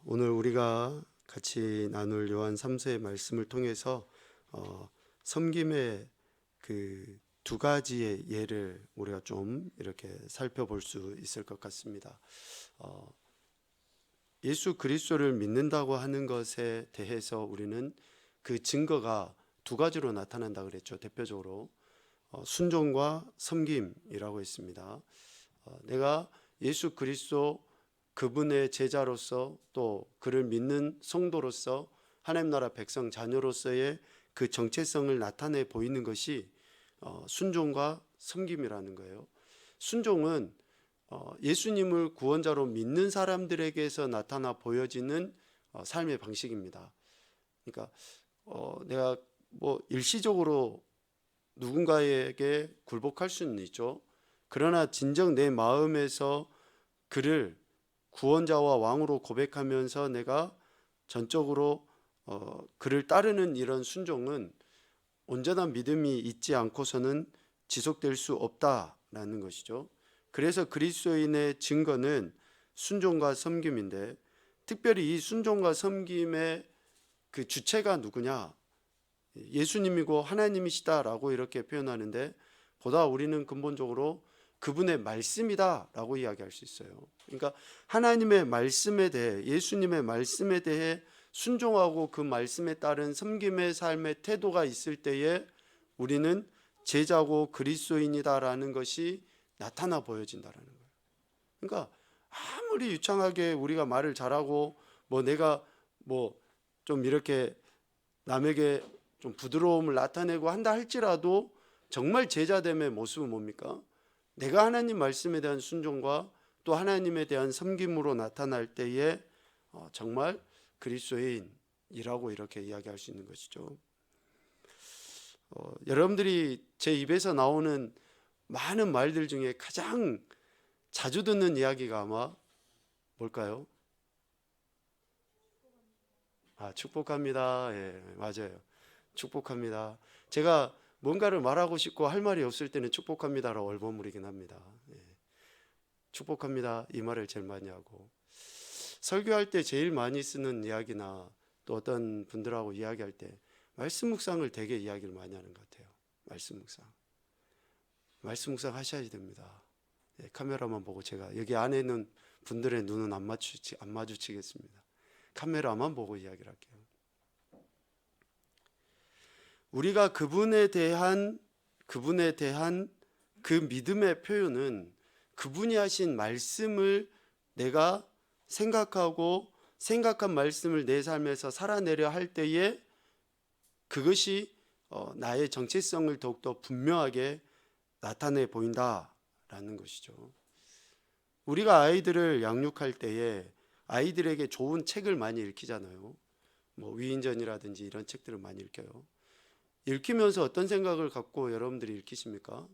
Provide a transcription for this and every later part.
오늘 우리가 같이 나눌 요한 3서의 말씀을 통해서 섬김의 그 두 가지의 예를 우리가 좀 이렇게 살펴볼 수 있을 것 같습니다. 예수 그리스도를 믿는다고 하는 것에 대해서 우리는 그 증거가 두 가지로 나타난다 그랬죠. 대표적으로 순종과 섬김이라고 했습니다. 내가 예수 그리스도 그분의 제자로서 또 그를 믿는 성도로서 하나님 나라 백성 자녀로서의 그 정체성을 나타내 보이는 것이 순종과 섬김이라는 거예요. 순종은 예수님을 구원자로 믿는 사람들에게서 나타나 보여지는 삶의 방식입니다. 그러니까 내가 뭐 일시적으로 누군가에게 굴복할 수는 있죠. 그러나 진정 내 마음에서 그를 구원자와 왕으로 고백하면서 내가 전적으로 그를 따르는 이런 순종은 온전한 믿음이 있지 않고서는 지속될 수 없다라는 것이죠. 그래서 그리스도인의 증거는 순종과 섬김인데, 특별히 이 순종과 섬김의 그 주체가 누구냐? 예수님이고 하나님이시다라고 이렇게 표현하는데, 보다 우리는 근본적으로 그분의 말씀이다라고 이야기할 수 있어요. 그러니까 하나님의 말씀에 대해, 예수님의 말씀에 대해 순종하고 그 말씀에 따른 섬김의 삶의 태도가 있을 때에 우리는 제자고 그리스도인이다라는 것이 나타나 보여진다라는 거예요. 그러니까 아무리 유창하게 우리가 말을 잘하고 내가 좀 이렇게 남에게 좀 부드러움을 나타내고 한다 할지라도 정말 제자됨의 모습은 뭡니까? 내가 하나님 말씀에 대한 순종과 또 하나님에 대한 섬김으로 나타날 때에 정말 그리스도인이라고 이렇게 이야기할 수 있는 것이죠. 여러분들이 제 입에서 나오는 많은 말들 중에 가장 자주 듣는 이야기가 아마 뭘까요? 축복합니다. 예, 맞아요. 축복합니다. 제가 뭔가를 말하고 싶고 할 말이 없을 때는 축복합니다라고 얼버무리긴 합니다. 예, 축복합니다. 이 말을 제일 많이 하고, 설교할 때 제일 많이 쓰는 이야기나 또 어떤 분들하고 이야기할 때 말씀 묵상을 되게 이야기를 많이 하는 것 같아요. 말씀 묵상 하셔야 됩니다. 예, 카메라만 보고 제가 여기 안에 있는 분들의 눈은 안 마주치겠습니다. 카메라만 보고 이야기를 할게요. 우리가 그분에 대한 그 믿음의 표현은 그분이 하신 말씀을 내가 생각하고 생각한 말씀을 내 삶에서 살아내려 할 때에 그것이 나의 정체성을 더욱더 분명하게 나타내 보인다라는 것이죠. 우리가 아이들을 양육할 때에 아이들에게 좋은 책을 많이 읽히잖아요. 위인전이라든지 이런 책들을 많이 읽혀요. 읽히면서 어떤 생각을 갖고 여러분들이 읽히십니까?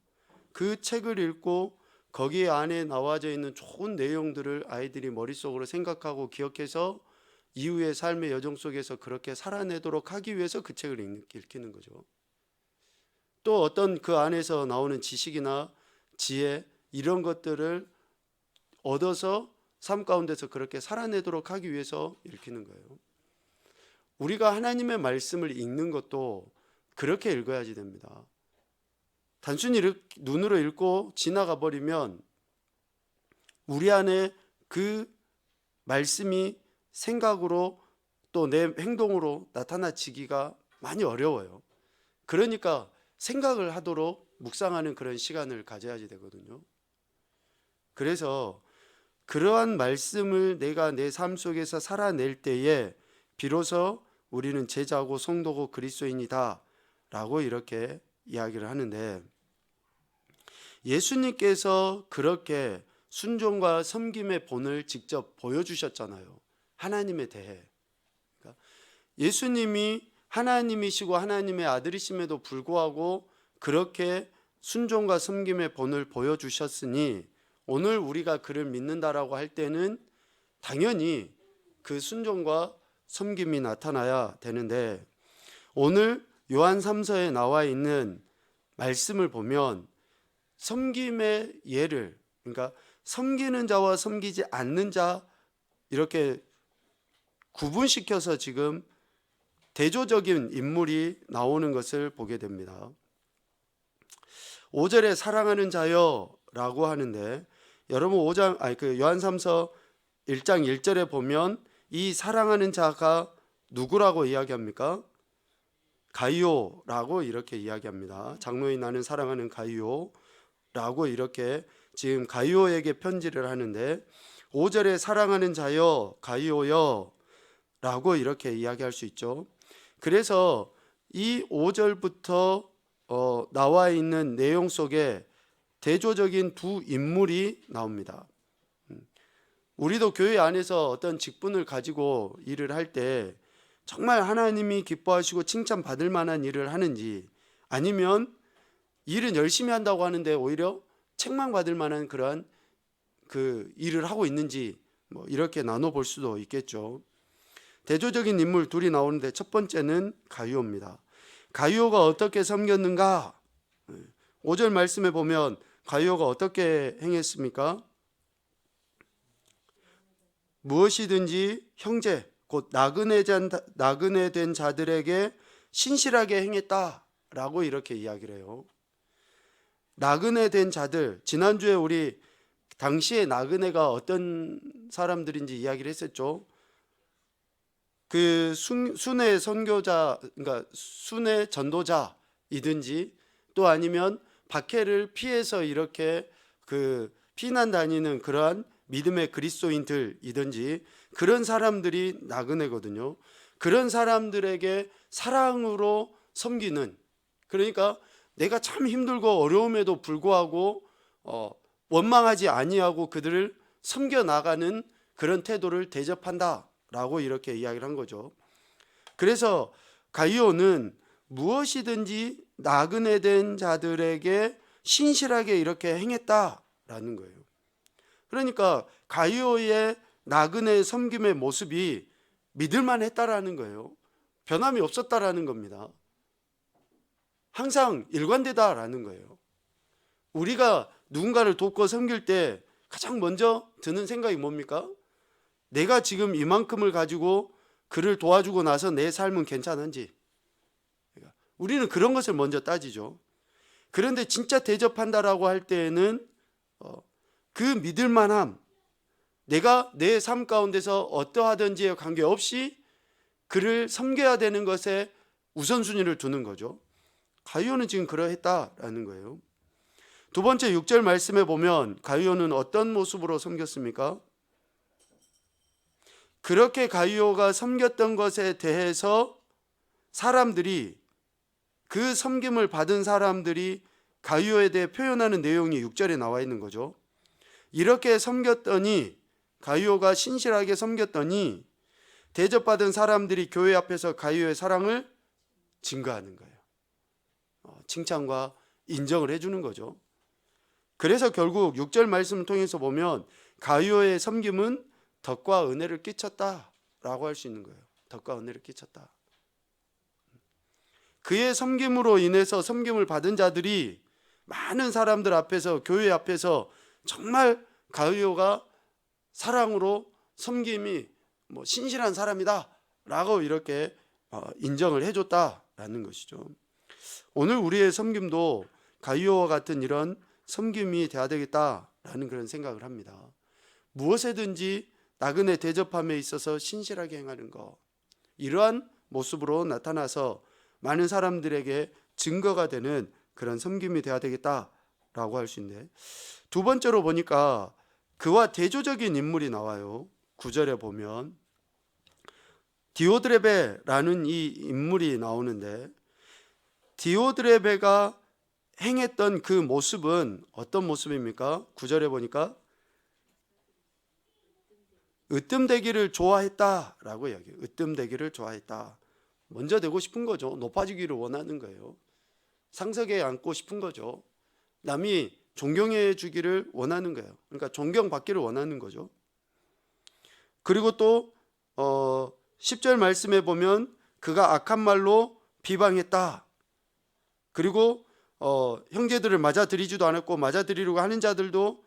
그 책을 읽고 거기에 안에 나와져 있는 좋은 내용들을 아이들이 머릿속으로 생각하고 기억해서 이후의 삶의 여정 속에서 그렇게 살아내도록 하기 위해서 그 책을 읽히는 거죠. 또 어떤 그 안에서 나오는 지식이나 지혜 이런 것들을 얻어서 삶 가운데서 그렇게 살아내도록 하기 위해서 읽히는 거예요. 우리가 하나님의 말씀을 읽는 것도 그렇게 읽어야지 됩니다. 단순히 눈으로 읽고 지나가 버리면 우리 안에 그 말씀이 생각으로 또 내 행동으로 나타나지기가 많이 어려워요. 그러니까 생각을 하도록 묵상하는 그런 시간을 가져야지 되거든요. 그래서 그러한 말씀을 내가 내 삶 속에서 살아낼 때에 비로소 우리는 제자고 성도고 그리스도인이다 라고 이렇게 이야기를 하는데, 예수님께서 그렇게 순종과 섬김의 본을 직접 보여주셨잖아요. 하나님에 대해. 그러니까 예수님이 하나님이시고 하나님의 아들이심에도 불구하고 그렇게 순종과 섬김의 본을 보여주셨으니 오늘 우리가 그를 믿는다라고 할 때는 당연히 그 순종과 섬김이 나타나야 되는데, 오늘 요한 3서에 나와 있는 말씀을 보면 섬김의 예를, 그러니까 섬기는 자와 섬기지 않는 자 이렇게 구분시켜서 지금 대조적인 인물이 나오는 것을 보게 됩니다. 5절에 사랑하는 자여라고 하는데, 여러분 요한삼서 1장 1절에 보면 이 사랑하는 자가 누구라고 이야기합니까? 가이오라고 이렇게 이야기합니다. 장로의 나는 사랑하는 가이오라고 이렇게 지금 가이오에게 편지를 하는데, 5절에 사랑하는 자여 가이오여 라고 이렇게 이야기할 수 있죠. 그래서 이 5절부터 나와 있는 내용 속에 대조적인 두 인물이 나옵니다. 우리도 교회 안에서 어떤 직분을 가지고 일을 할 때 정말 하나님이 기뻐하시고 칭찬받을 만한 일을 하는지, 아니면 일은 열심히 한다고 하는데 오히려 책망받을 만한 그러한 그 일을 하고 있는지 이렇게 나눠볼 수도 있겠죠. 대조적인 인물 둘이 나오는데, 첫 번째는 가이오입니다. 가이오가 어떻게 섬겼는가? 5절 말씀에 보면 가이오가 어떻게 행했습니까? 무엇이든지 형제 곧 나그네 된 자들에게 신실하게 행했다라고 이렇게 이야기를 해요. 나그네 된 자들, 지난주에 우리 당시의 나그네가 어떤 사람들인지 이야기를 했었죠. 그 순회 선교자, 그러니까 순회 전도자이든지, 또 아니면 박해를 피해서 이렇게 그 피난 다니는 그러한 믿음의 그리스도인들이든지, 그런 사람들이 나그네거든요. 그런 사람들에게 사랑으로 섬기는, 그러니까 내가 참 힘들고 어려움에도 불구하고 원망하지 아니하고 그들을 섬겨 나가는 그런 태도를 대접한다라고 이렇게 이야기를 한 거죠. 그래서 가이오는 무엇이든지 나그네 된 자들에게 신실하게 이렇게 행했다라는 거예요. 그러니까 가이오의 나그네 섬김의 모습이 믿을만 했다라는 거예요. 변함이 없었다라는 겁니다. 항상 일관되다라는 거예요. 우리가 누군가를 돕고 섬길 때 가장 먼저 드는 생각이 뭡니까? 내가 지금 이만큼을 가지고 그를 도와주고 나서 내 삶은 괜찮은지. 우리는 그런 것을 먼저 따지죠. 그런데 진짜 대접한다라고 할 때에는 그 믿을만함, 내가 내 삶 가운데서 어떠하든지에 관계없이 그를 섬겨야 되는 것에 우선순위를 두는 거죠. 가이오는 지금 그러했다라는 거예요. 두 번째 6절 말씀에 보면 가이오는 어떤 모습으로 섬겼습니까? 그렇게 가이오가 섬겼던 것에 대해서 사람들이, 그 섬김을 받은 사람들이 가이오에 대해 표현하는 내용이 6절에 나와 있는 거죠. 이렇게 섬겼더니, 가이오가 신실하게 섬겼더니 대접받은 사람들이 교회 앞에서 가이오의 사랑을 증거하는 거예요. 칭찬과 인정을 해주는 거죠. 그래서 결국 6절 말씀을 통해서 보면 가이오의 섬김은 덕과 은혜를 끼쳤다라고 할 수 있는 거예요. 덕과 은혜를 끼쳤다. 그의 섬김으로 인해서 섬김을 받은 자들이 많은 사람들 앞에서, 교회 앞에서 정말 가이오가 사랑으로 섬김이 신실한 사람이다 라고 이렇게 인정을 해줬다라는 것이죠. 오늘 우리의 섬김도 가이오와 같은 이런 섬김이 돼야 되겠다라는 그런 생각을 합니다. 무엇에든지 나그네 대접함에 있어서 신실하게 행하는 것, 이러한 모습으로 나타나서 많은 사람들에게 증거가 되는 그런 섬김이 돼야 되겠다라고 할 수 있는데, 두 번째로 보니까 그와 대조적인 인물이 나와요. 9절에 보면 디오드레베라는 이 인물이 나오는데, 디오드레베가 행했던 그 모습은 어떤 모습입니까? 9절에 보니까 으뜸되기를 좋아했다라고 이야기해요. 으뜸되기를 좋아했다. 먼저 되고 싶은 거죠. 높아지기를 원하는 거예요. 상석에 앉고 싶은 거죠. 남이 존경해 주기를 원하는 거예요. 그러니까 존경받기를 원하는 거죠. 그리고 또 10절 말씀에 보면 그가 악한 말로 비방했다. 그리고 형제들을 맞아들이지도 않았고, 맞아들이려고 하는 자들도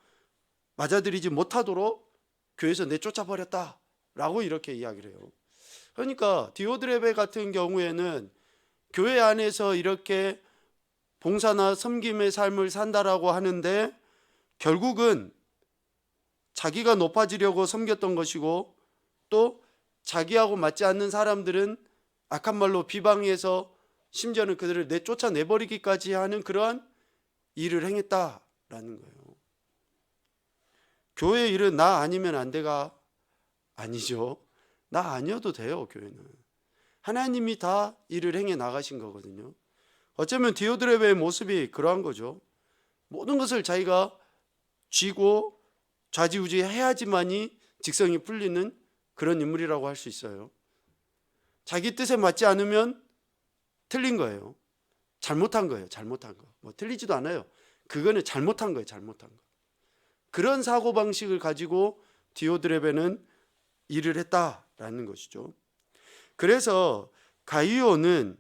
맞아들이지 못하도록 교회에서 내쫓아 버렸다라고 이렇게 이야기를 해요. 그러니까 디오드레베 같은 경우에는 교회 안에서 이렇게 봉사나 섬김의 삶을 산다라고 하는데 결국은 자기가 높아지려고 섬겼던 것이고, 또 자기하고 맞지 않는 사람들은 악한 말로 비방해서 심지어는 그들을 내쫓아내버리기까지 하는 그러한 일을 행했다라는 거예요. 교회 일은 나 아니면 안 돼가 아니죠. 나 아니어도 돼요. 교회는 하나님이 다 일을 행해 나가신 거거든요. 어쩌면 디오드레베의 모습이 그러한 거죠. 모든 것을 자기가 쥐고 좌지우지 해야지만이 직성이 풀리는 그런 인물이라고 할 수 있어요. 자기 뜻에 맞지 않으면 틀린 거예요. 잘못한 거예요. 잘못한 거. 뭐 틀리지도 않아요. 그거는 잘못한 거예요. 잘못한 거. 그런 사고방식을 가지고 디오드레베는 일을 했다라는 것이죠. 그래서 가이오는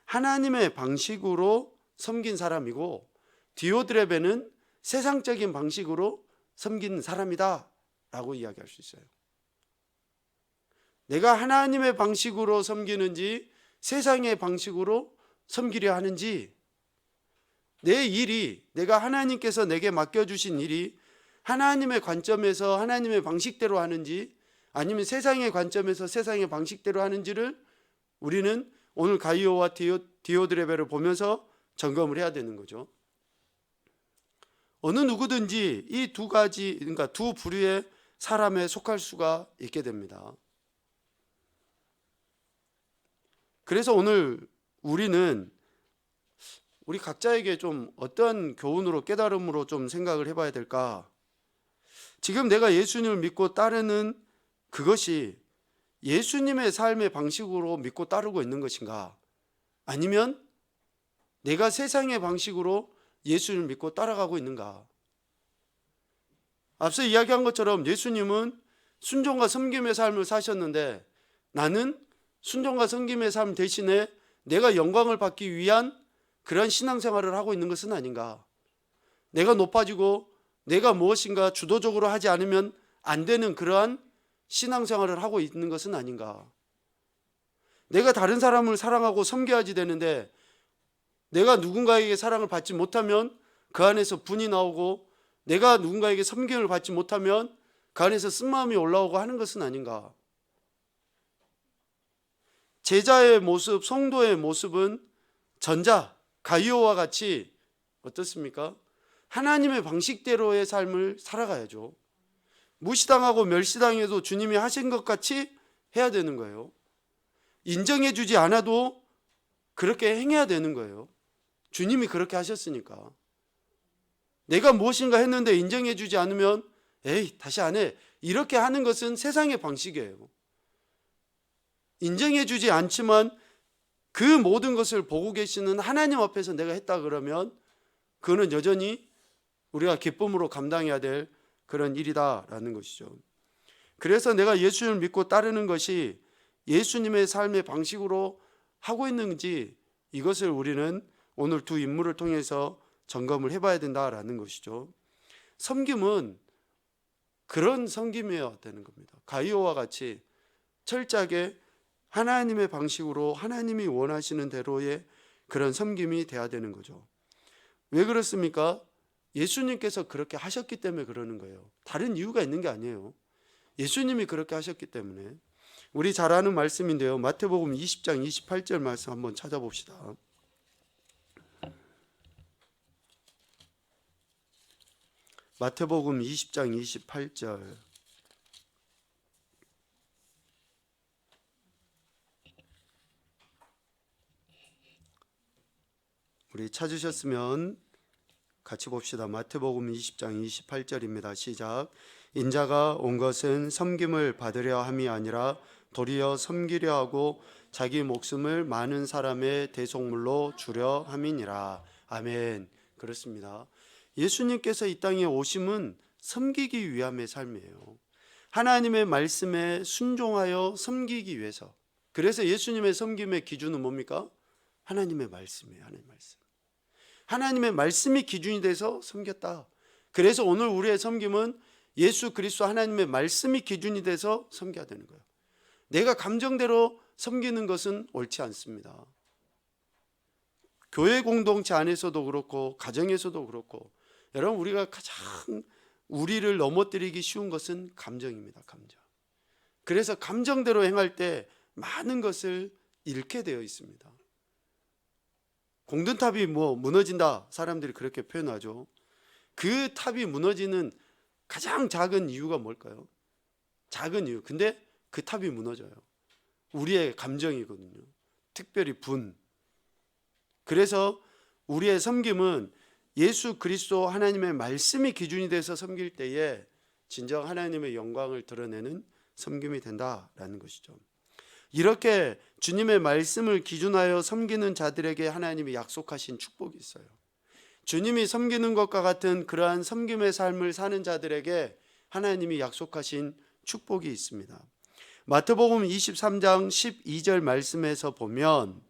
하나님의 방식으로 섬긴 사람이고, 디오드레베는 세상적인 방식으로 섬긴 사람이다 라고 이야기할 수 있어요. 내가 하나님의 방식으로 섬기는지 세상의 방식으로 섬기려 하는지, 내 일이, 내가 하나님께서 내게 맡겨주신 일이 하나님의 관점에서 하나님의 방식대로 하는지 아니면 세상의 관점에서 세상의 방식대로 하는지를 우리는 오늘 가이오와 디오드레베를 보면서 점검을 해야 되는 거죠. 어느 누구든지 이 두 가지, 그러니까 두 부류의 사람에 속할 수가 있게 됩니다. 그래서 오늘 우리는 우리 각자에게 좀 어떤 교훈으로, 깨달음으로 좀 생각을 해봐야 될까? 지금 내가 예수님을 믿고 따르는 그것이 예수님의 삶의 방식으로 믿고 따르고 있는 것인가? 아니면 내가 세상의 방식으로 예수님을 믿고 따라가고 있는가? 앞서 이야기한 것처럼 예수님은 순종과 섬김의 삶을 사셨는데, 나는 순종과 섬김의 삶 대신에 내가 영광을 받기 위한 그런 신앙생활을 하고 있는 것은 아닌가? 내가 높아지고 내가 무엇인가 주도적으로 하지 않으면 안 되는 그러한 신앙생활을 하고 있는 것은 아닌가? 내가 다른 사람을 사랑하고 섬겨야지 되는데, 내가 누군가에게 사랑을 받지 못하면 그 안에서 분이 나오고, 내가 누군가에게 섬김을 받지 못하면 그 안에서 쓴마음이 올라오고 하는 것은 아닌가? 제자의 모습, 성도의 모습은 전자, 가이오와 같이 어떻습니까? 하나님의 방식대로의 삶을 살아가야죠. 무시당하고 멸시당해도 주님이 하신 것 같이 해야 되는 거예요. 인정해 주지 않아도 그렇게 행해야 되는 거예요. 주님이 그렇게 하셨으니까. 내가 무엇인가 했는데 인정해 주지 않으면 에이, 다시 안 해. 이렇게 하는 것은 세상의 방식이에요. 인정해 주지 않지만 그 모든 것을 보고 계시는 하나님 앞에서 내가 했다 그러면 그거는 여전히 우리가 기쁨으로 감당해야 될 그런 일이다라는 것이죠. 그래서 내가 예수님을 믿고 따르는 것이 예수님의 삶의 방식으로 하고 있는지, 이것을 우리는 오늘 두 인물을 통해서 점검을 해봐야 된다라는 것이죠. 섬김은 그런 섬김이어야 되는 겁니다. 가이오와 같이 철저하게 하나님의 방식으로 하나님이 원하시는 대로의 그런 섬김이 돼야 되는 거죠. 왜 그렇습니까? 예수님께서 그렇게 하셨기 때문에 그러는 거예요. 다른 이유가 있는 게 아니에요. 예수님이 그렇게 하셨기 때문에. 우리 잘 아는 말씀인데요, 마태복음 20장 28절 말씀 한번 찾아봅시다. 마태복음 20장 28절. 우리 찾으셨으면 같이 봅시다. 마태복음 20장 28절입니다. 시작. 인자가 온 것은 섬김을 받으려 함이 아니라 도리어 섬기려 하고 자기 목숨을 많은 사람의 대속물로 주려 함이니라. 아멘. 그렇습니다. 예수님께서 이 땅에 오심은 섬기기 위함의 삶이에요. 하나님의 말씀에 순종하여 섬기기 위해서. 그래서 예수님의 섬김의 기준은 뭡니까? 하나님의 말씀이에요. 하나님의 말씀. 하나님의 말씀이 기준이 돼서 섬겼다. 그래서 오늘 우리의 섬김은 예수 그리스도 하나님의 말씀이 기준이 돼서 섬겨야 되는 거예요. 내가 감정대로 섬기는 것은 옳지 않습니다. 교회 공동체 안에서도 그렇고 가정에서도 그렇고, 여러분, 우리가 가장 우리를 넘어뜨리기 쉬운 것은 감정입니다. 감정. 그래서 감정대로 행할 때 많은 것을 잃게 되어 있습니다. 공든탑이 무너진다, 사람들이 그렇게 표현하죠. 그 탑이 무너지는 가장 작은 이유가 뭘까요? 작은 이유. 근데 그 탑이 무너져요. 우리의 감정이거든요. 특별히 분. 그래서 우리의 섬김은 예수 그리스도 하나님의 말씀이 기준이 돼서 섬길 때에 진정 하나님의 영광을 드러내는 섬김이 된다라는 것이죠. 이렇게 주님의 말씀을 기준하여 섬기는 자들에게 하나님이 약속하신 축복이 있어요. 주님이 섬기는 것과 같은 그러한 섬김의 삶을 사는 자들에게 하나님이 약속하신 축복이 있습니다. 마태복음 23장 12절 말씀에서 보면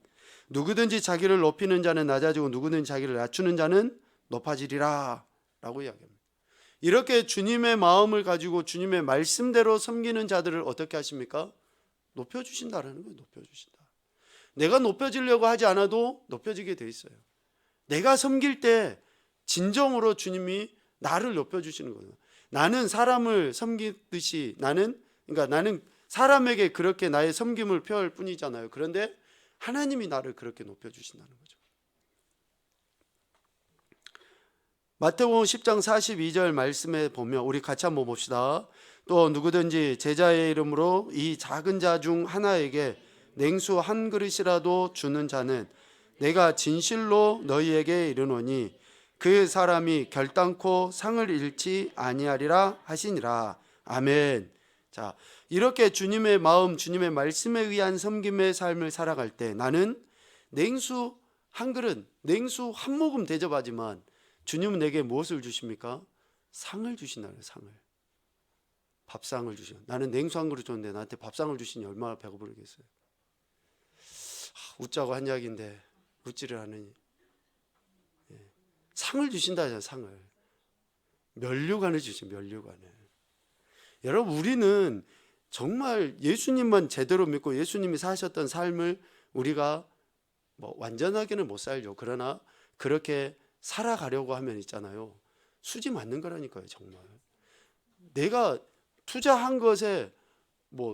누구든지 자기를 높이는 자는 낮아지고 누구든지 자기를 낮추는 자는 높아지리라 라고 이야기합니다. 이렇게 주님의 마음을 가지고 주님의 말씀대로 섬기는 자들을 어떻게 하십니까? 높여주신다라는 거예요. 높여주신다. 내가 높여지려고 하지 않아도 높여지게 돼 있어요. 내가 섬길 때 진정으로 주님이 나를 높여주시는 거예요. 나는 사람을 섬기듯이 나는 사람에게 그렇게 나의 섬김을 표할 뿐이잖아요. 그런데 하나님이 나를 그렇게 높여주신다는 거죠. 마태복음 10장 42절 말씀에 보면 우리 같이 한번 봅시다. 또 누구든지 제자의 이름으로 이 작은 자 중 하나에게 냉수 한 그릇이라도 주는 자는 내가 진실로 너희에게 이르노니 그 사람이 결단코 상을 잃지 아니하리라 하시니라. 아멘. 자, 이렇게 주님의 마음, 주님의 말씀에 의한 섬김의 삶을 살아갈 때 나는 냉수 한 그릇, 냉수 한 모금 대접하지만 주님은 내게 무엇을 주십니까? 상을 주신다는, 상을. 밥상을 주셔. 나는 냉수 한 그릇 줬는데 나한테 밥상을 주시니 얼마나 배고프겠어요. 웃자고 한 이야기인데 웃지를 않으니. 상을 주신다잖아요. 상을. 면류관을 주신, 면류관을. 여러분, 우리는 정말 예수님만 제대로 믿고 예수님이 사셨던 삶을 우리가 완전하게는 못 살죠. 그러나 그렇게 살아가려고 하면 있잖아요, 수지 맞는 거라니까요. 정말 내가 투자한 것에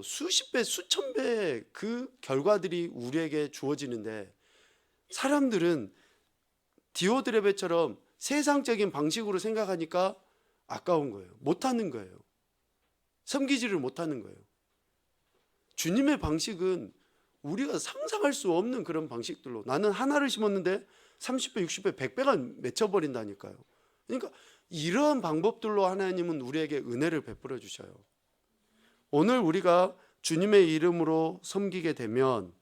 수십 배, 수천 배 그 결과들이 우리에게 주어지는데, 사람들은 디오드레베처럼 세상적인 방식으로 생각하니까 아까운 거예요. 못하는 거예요. 섬기지를 못하는 거예요. 주님의 방식은 우리가 상상할 수 없는 그런 방식들로, 나는 하나를 심었는데 30배, 60배, 100배가 맺혀버린다니까요. 그러니까 이러한 방법들로 하나님은 우리에게 은혜를 베풀어 주셔요. 오늘 우리가 주님의 이름으로 섬기게 되면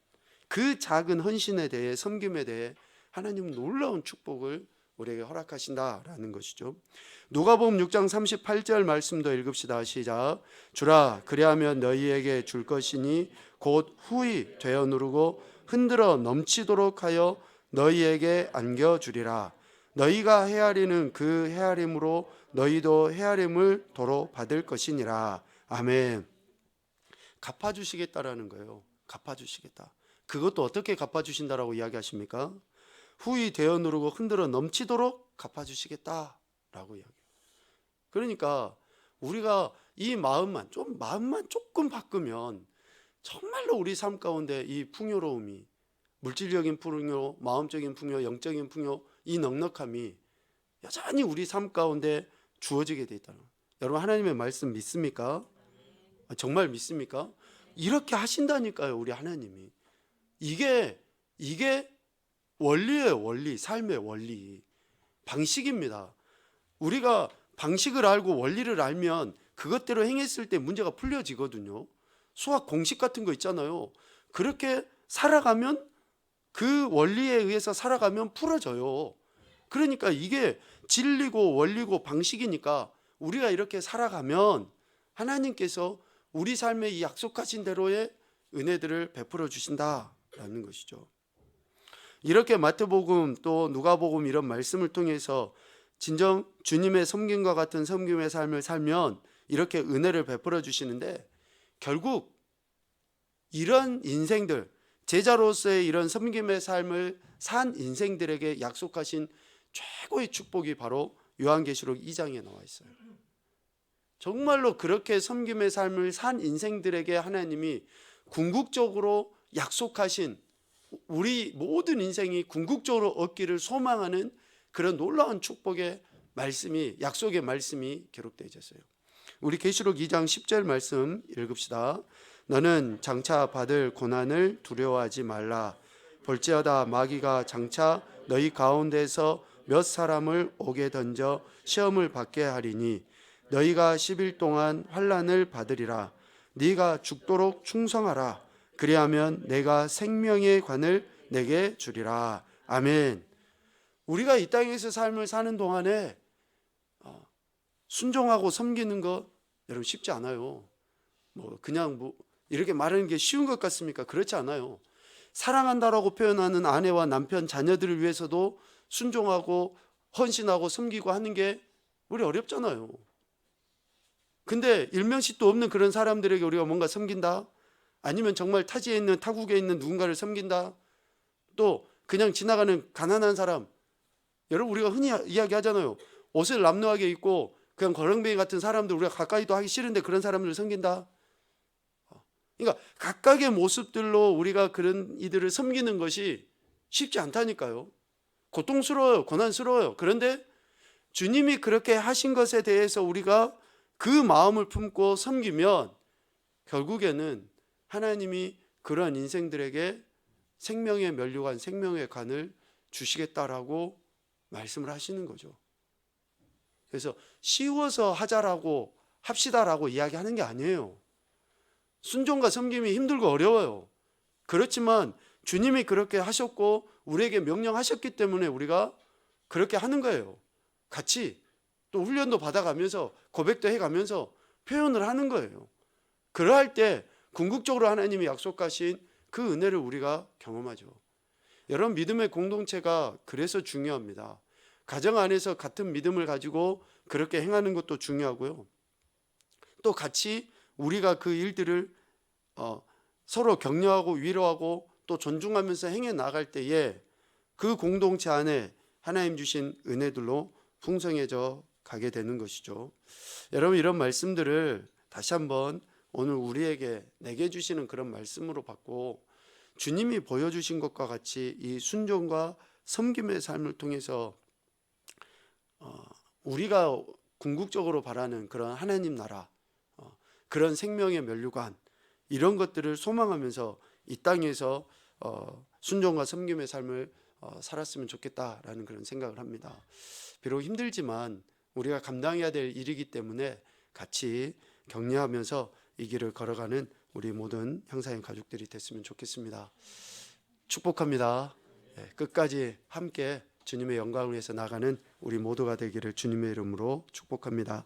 그 작은 헌신에 대해, 섬김에 대해 하나님은 놀라운 축복을 우리에게 허락하신다라는 것이죠. 누가복음 6장 38절 말씀도 읽읍시다. 시작. 주라, 그리하면 너희에게 줄 것이니 곧 후히 되어 누르고 흔들어 넘치도록 하여 너희에게 안겨주리라. 너희가 헤아리는 그 헤아림으로 너희도 헤아림을 도로 받을 것이니라. 아멘. 갚아주시겠다라는 거예요. 갚아주시겠다. 그것도 어떻게 갚아주신다라고 이야기하십니까? 후히 되어 누르고 흔들어 넘치도록 갚아주시겠다라고 이야기해요. 그러니까 우리가 이 마음만 조금 바꾸면 정말로 우리 삶 가운데 이 풍요로움이, 물질적인 풍요, 마음적인 풍요, 영적인 풍요, 이 넉넉함이 여전히 우리 삶 가운데 주어지게 돼 있다는 거예요. 여러분, 하나님의 말씀 믿습니까? 정말 믿습니까? 이렇게 하신다니까요. 우리 하나님이. 이게 원리예요. 원리. 삶의 원리. 방식입니다. 우리가 방식을 알고 원리를 알면 그것대로 행했을 때 문제가 풀려지거든요. 수학 공식 같은 거 있잖아요. 그렇게 살아가면, 그 원리에 의해서 살아가면 풀어져요. 그러니까 이게 진리고 원리고 방식이니까 우리가 이렇게 살아가면 하나님께서 우리 삶에 이 약속하신 대로의 은혜들을 베풀어 주신다라는 것이죠. 이렇게 마태복음 또 누가복음 이런 말씀을 통해서 진정 주님의 섬김과 같은 섬김의 삶을 살면 이렇게 은혜를 베풀어 주시는데, 결국 이런 인생들, 제자로서의 이런 섬김의 삶을 산 인생들에게 약속하신 최고의 축복이 바로 요한계시록 2장에 나와 있어요. 정말로 그렇게 섬김의 삶을 산 인생들에게 하나님이 궁극적으로 약속하신, 우리 모든 인생이 궁극적으로 얻기를 소망하는 그런 놀라운 축복의 말씀이, 약속의 말씀이 기록되어 있었어요. 우리 계시록 2장 10절 말씀 읽읍시다. 너는 장차 받을 고난을 두려워하지 말라. 볼지어다 마귀가 장차 너희 가운데서 몇 사람을 옥에 던져 시험을 받게 하리니 너희가 10일 동안 환난을 받으리라. 네가 죽도록 충성하라. 그리하면 내가 생명의 관을 내게 주리라. 아멘. 우리가 이 땅에서 삶을 사는 동안에 순종하고 섬기는 거 여러분 쉽지 않아요. 그냥 이렇게 말하는 게 쉬운 것 같습니까? 그렇지 않아요. 사랑한다라고 표현하는 아내와 남편, 자녀들을 위해서도 순종하고 헌신하고 섬기고 하는 게 우리 어렵잖아요. 근데 일면식도 없는 그런 사람들에게 우리가 뭔가 섬긴다? 아니면 정말 타지에 있는, 타국에 있는 누군가를 섬긴다? 또 그냥 지나가는 가난한 사람, 여러분 우리가 흔히 이야기하잖아요. 옷을 남루하게 입고 그냥 거렁뱅이 같은 사람들 우리가 가까이도 하기 싫은데 그런 사람들을 섬긴다? 그러니까 각각의 모습들로 우리가 그런 이들을 섬기는 것이 쉽지 않다니까요. 고통스러워요. 고난스러워요. 그런데 주님이 그렇게 하신 것에 대해서 우리가 그 마음을 품고 섬기면 결국에는 하나님이 그러한 인생들에게 생명의 면류관, 생명의 관을 주시겠다라고 말씀을 하시는 거죠. 그래서 쉬워서 하자라고 합시다라고 이야기하는 게 아니에요. 순종과 섬김이 힘들고 어려워요. 그렇지만 주님이 그렇게 하셨고 우리에게 명령하셨기 때문에 우리가 그렇게 하는 거예요. 같이 또 훈련도 받아가면서 고백도 해가면서 표현을 하는 거예요. 그러할 때 궁극적으로 하나님이 약속하신 그 은혜를 우리가 경험하죠. 여러분, 믿음의 공동체가 그래서 중요합니다. 가정 안에서 같은 믿음을 가지고 그렇게 행하는 것도 중요하고요. 또 같이 우리가 그 일들을 서로 격려하고 위로하고 또 존중하면서 행해 나갈 때에 그 공동체 안에 하나님 주신 은혜들로 풍성해져 가게 되는 것이죠. 여러분, 이런 말씀들을 다시 한번 오늘 우리에게 내게 주시는 그런 말씀으로 받고 주님이 보여주신 것과 같이 이 순종과 섬김의 삶을 통해서 우리가 궁극적으로 바라는 그런 하나님 나라, 그런 생명의 면류관, 이런 것들을 소망하면서 이 땅에서 순종과 섬김의 삶을 살았으면 좋겠다라는 그런 생각을 합니다. 비록 힘들지만 우리가 감당해야 될 일이기 때문에 같이 격려하면서 이 길을 걸어가는 우리 모든 향사의 가족들이 됐으면 좋겠습니다. 축복합니다. 끝까지 함께 주님의 영광을 위해서 나가는 우리 모두가 되기를 주님의 이름으로 축복합니다.